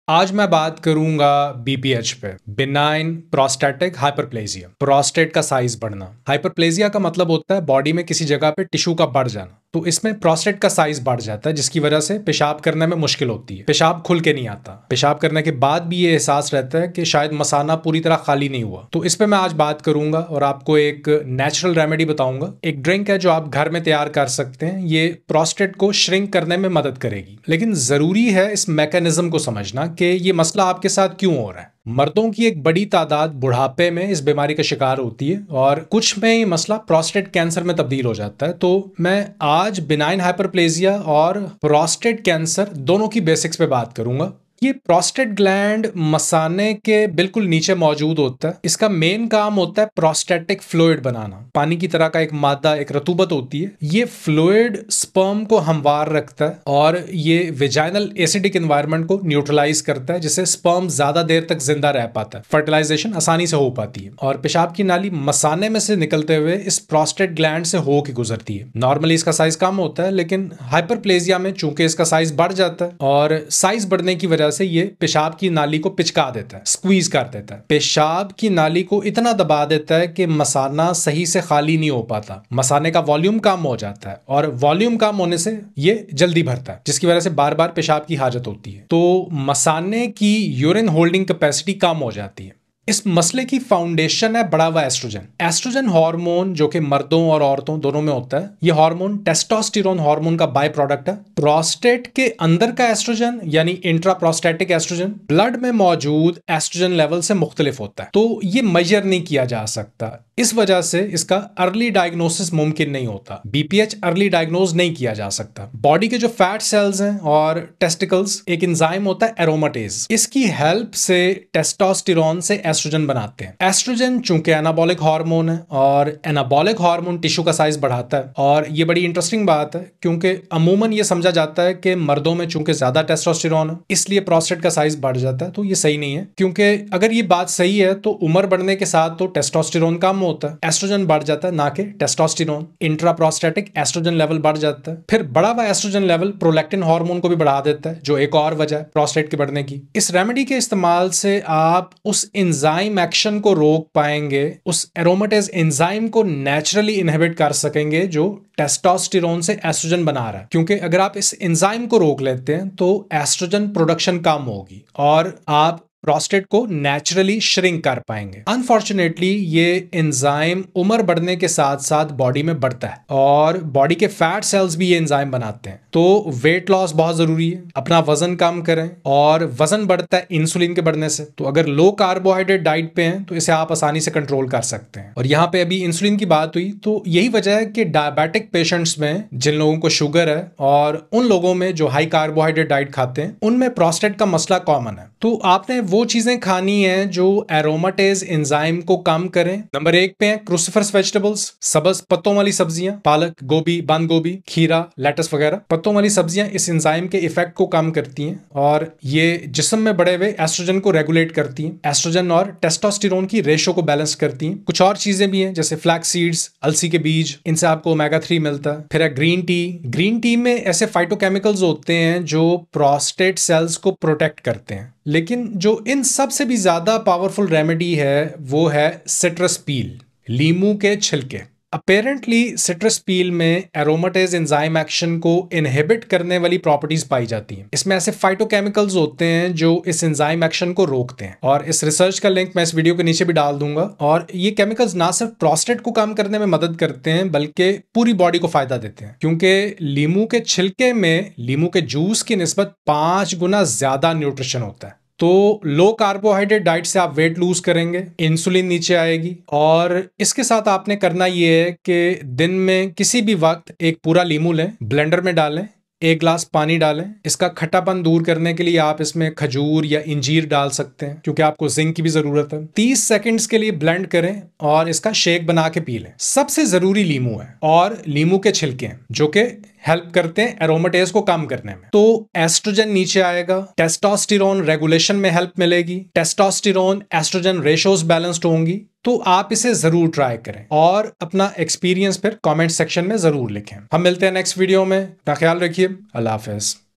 आज मैं बात करूंगा बीपीएच पे, बिनाइन प्रोस्टेटिक हाइपरप्लेजिया। प्रोस्टेट का साइज बढ़ना। हाइपरप्लेजिया का मतलब होता है बॉडी में किसी जगह पे टिश्यू का बढ़ जाना। तो इसमें प्रोस्टेट का साइज बढ़ जाता है, जिसकी वजह से पेशाब करने में मुश्किल होती है। पेशाब खुल के नहीं आता। पेशाब करने के बाद भी ये एहसास रहता है कि शायद मसाना पूरी तरह खाली नहीं हुआ। तो इस पे मैं आज बात करूंगा और आपको एक नेचुरल रेमेडी बताऊंगा। एक ड्रिंक है जो आप घर में तैयार कर सकते हैं। ये प्रोस्टेट को श्रिंक करने में मदद करेगी, लेकिन जरूरी है इस मैकेनिज्म को समझना कि ये मसला आपके साथ क्यों हो रहा है। मर्दों की एक बड़ी तादाद बुढ़ापे में इस बीमारी का शिकार होती है और कुछ में ये मसला प्रोस्टेट कैंसर में तब्दील हो जाता है। तो मैं आज बिनाइन हाइपरप्लेजिया और प्रोस्टेट कैंसर दोनों की बेसिक्स पे बात करूंगा। ये प्रोस्टेट ग्लैंड मसाने के बिल्कुल नीचे मौजूद होता है। इसका मेन काम होता है प्रोस्टेटिक फ्लूइड बनाना। पानी की तरह का एक मादा, एक रतूबत होती है। ये फ्लूइड स्पर्म को हमवार रखता है और ये वेजाइनल एसिडिक एनवायरनमेंट को न्यूट्रलाइज करता है, जिससे स्पर्म ज्यादा देर तक जिंदा रह पाता है। फर्टिलाइजेशन आसानी से हो पाती है और पेशाब की नाली मसाने में से निकलते हुए इस प्रोस्टेट ग्लैंड से हो के गुजरती है। नॉर्मली इसका साइज कम होता है, लेकिन हाइपरप्लेजिया में चूंकि इसका साइज बढ़ जाता है और साइज बढ़ने की वजह से ये पेशाब की नाली को पिचका देता है, स्क्वीज कर देता है। पेशाब की नाली को इतना दबा देता है कि मसाना सही से खाली नहीं हो पाता। मसाने का वॉल्यूम कम हो जाता है और वॉल्यूम कम होने से ये जल्दी भरता है, जिसकी वजह से बार बार पेशाब की हाजत होती है। तो मसाने की यूरिन होल्डिंग कैपेसिटी कम हो जाती है। इस मसले की फाउंडेशन है बढ़ा हुआ एस्ट्रोजन। एस्ट्रोजन हार्मोन जो कि मर्दों और औरतों दोनों में होता है, ये हार्मोन टेस्टोस्टेरोन हार्मोन का बाय प्रोडक्ट है। प्रोस्टेट के अंदर का एस्ट्रोजन यानी इंट्रा प्रोस्टेटिक एस्ट्रोजन ब्लड में मौजूद एस्ट्रोजन लेवल से मुख्तलिफ होता है, तो ये मेजर नहीं किया जा सकता। इस वजह से इसका अर्ली डायग्नोसिस मुमकिन नहीं होता। बीपीएच अर्ली डायग्नोज नहीं किया जा सकता। बॉडी के जो फैट सेल्स हैं और टेस्टिकल्स, एक एंजाइम होता है एरोमाटेज, इसकी हेल्प से टेस्टोस्टेरोन से एस्ट्रोजन बनाते हैं। एस्ट्रोजन चूंकि एनाबॉलिक हार्मोन है और एनाबॉलिक हार्मोन टिश्यू का साइज बढ़ाता है। और ये बड़ी इंटरेस्टिंग बात है क्योंकि अमूमन ये समझा जाता है कि मर्दों में चूंकि ज्यादा टेस्टोस्टेरोन है इसलिए प्रोस्टेट का साइज बढ़ जाता है। तो ये सही नहीं है, क्योंकि अगर ये बात सही है तो उम्र बढ़ने के साथ तो टेस्टोस्टेरोन कम होता है, एस्ट्रोजन बढ़ जाता है, ना कि testosterone. Intra prostatic oestrogen level बढ़ जाता है। फिर बढ़ा हुआ एस्ट्रोजन लेवल प्रोलैक्टिन हार्मोन को भी बढ़ा देता है, जो एक और वजह है प्रोस्टेट के बढ़ने की। इस रेमेडी के इस्तेमाल से आप उस एंजाइम एक्शन को रोक पाएंगे, उस एरोमेटेज एंजाइम को नेचुरली इनहिबिट कर सकेंगे जो टेस्टोस्टेरोन से एस्ट्रोजन बना रहा है। क्योंकि अगर आप इस एंजाइम को रोक लेते हैं तो एस्ट्रोजन प्रोडक्शन कम होगी और आप प्रोस्टेट को नेचुरली श्रिंक कर पाएंगे। अनफॉर्चुनेटली ये एंजाइम उम्र बढ़ने के साथ साथ बॉडी में बढ़ता है और बॉडी के फैट सेल्स भी ये एंजाइम बनाते हैं। तो वेट लॉस बहुत जरूरी है। अपना वजन कम करें और वजन बढ़ता है इंसुलिन के बढ़ने से। तो अगर लो कार्बोहाइड्रेट डाइट पे हैं तो इसे आप आसानी से कंट्रोल कर सकते हैं। और यहाँ पे अभी इंसुलिन की बात हुई तो यही वजह है कि डायबिटिक पेशेंट्स में, जिन लोगों को शुगर है और उन लोगों में जो हाई कार्बोहाइड्रेट डाइट खाते हैं, उनमें प्रोस्टेट का मसला कॉमन है। तो आपने वो चीजें खानी है जो एरोमेटेज एंजाइम को कम करें। नंबर 1 पे है क्रूसिफरस वेजिटेबल्स, सब्ज पत्तों वाली सब्जियां, पालक, गोभी, बंद गोभी, खीरा, लेटस वगैरह। पत्तों वाली सब्जियां इस एंजाइम के इफेक्ट को कम करती हैं और ये जिस्म में बढ़े हुए एस्ट्रोजन को रेगुलेट करती हैं। एस्ट्रोजन और टेस्टोस्टेरोन की रेशो को बैलेंस करती हैं। कुछ और चीजें भी हैं जैसे फ्लैक्स सीड्स, अलसी के बीज, इनसे आपको ओमेगा 3 मिलता है। फिर है ग्रीन टी। ग्रीन टी में ऐसे फाइटोकेमिकल्स होते हैं जो प्रोस्टेट सेल्स को प्रोटेक्ट करते हैं। लेकिन जो इन सबसे भी ज्यादा पावरफुल रेमेडी है वो है सिट्रस पील, लीमू के छिलके। अपेरेंटली सिट्रस पील में एरोमेटेज एंजाइम एक्शन को इनहिबिट करने वाली प्रॉपर्टीज पाई जाती हैं। इसमें ऐसे फाइटोकेमिकल्स होते हैं जो इस एंजाइम एक्शन को रोकते हैं और इस रिसर्च का लिंक मैं इस वीडियो के नीचे भी डाल दूंगा। और ये केमिकल्स ना सिर्फ प्रोस्टेट को कम करने में मदद करते हैं बल्कि पूरी बॉडी को फायदा देते हैं, क्योंकि लीमू के छिलके में लीमू के जूस की निस्बत 5 गुना ज्यादा न्यूट्रिशन होता है। तो लो कार्बोहाइड्रेट डाइट से आप वेट लूज करेंगे, इंसुलिन नीचे आएगी। और इसके साथ आपने करना ये है कि दिन में किसी भी वक्त एक पूरा लीमू लें, ब्लेंडर में डालें, 1 गिलास पानी डालें। इसका खट्टापन दूर करने के लिए आप इसमें खजूर या इंजीर डाल सकते हैं, क्योंकि आपको जिंक की भी जरूरत है। 30 सेकंड्स के लिए ब्लेंड करें और इसका शेक बना के पी लें। सबसे जरूरी लीमू है और लीमू के छिलके हैं जो कि हेल्प करते हैं एरोमेटेज को कम करने में। तो एस्ट्रोजन नीचे आएगा, टेस्टोस्टेरोन रेगुलेशन में हेल्प मिलेगी, टेस्टोस्टेरोन एस्ट्रोजन रेशोज बैलेंस्ड होंगी। तो आप इसे जरूर ट्राई करें और अपना एक्सपीरियंस फिर कमेंट सेक्शन में जरूर लिखें। हम मिलते हैं नेक्स्ट वीडियो में। अपना ख्याल रखिए। अल्लाह हाफिज।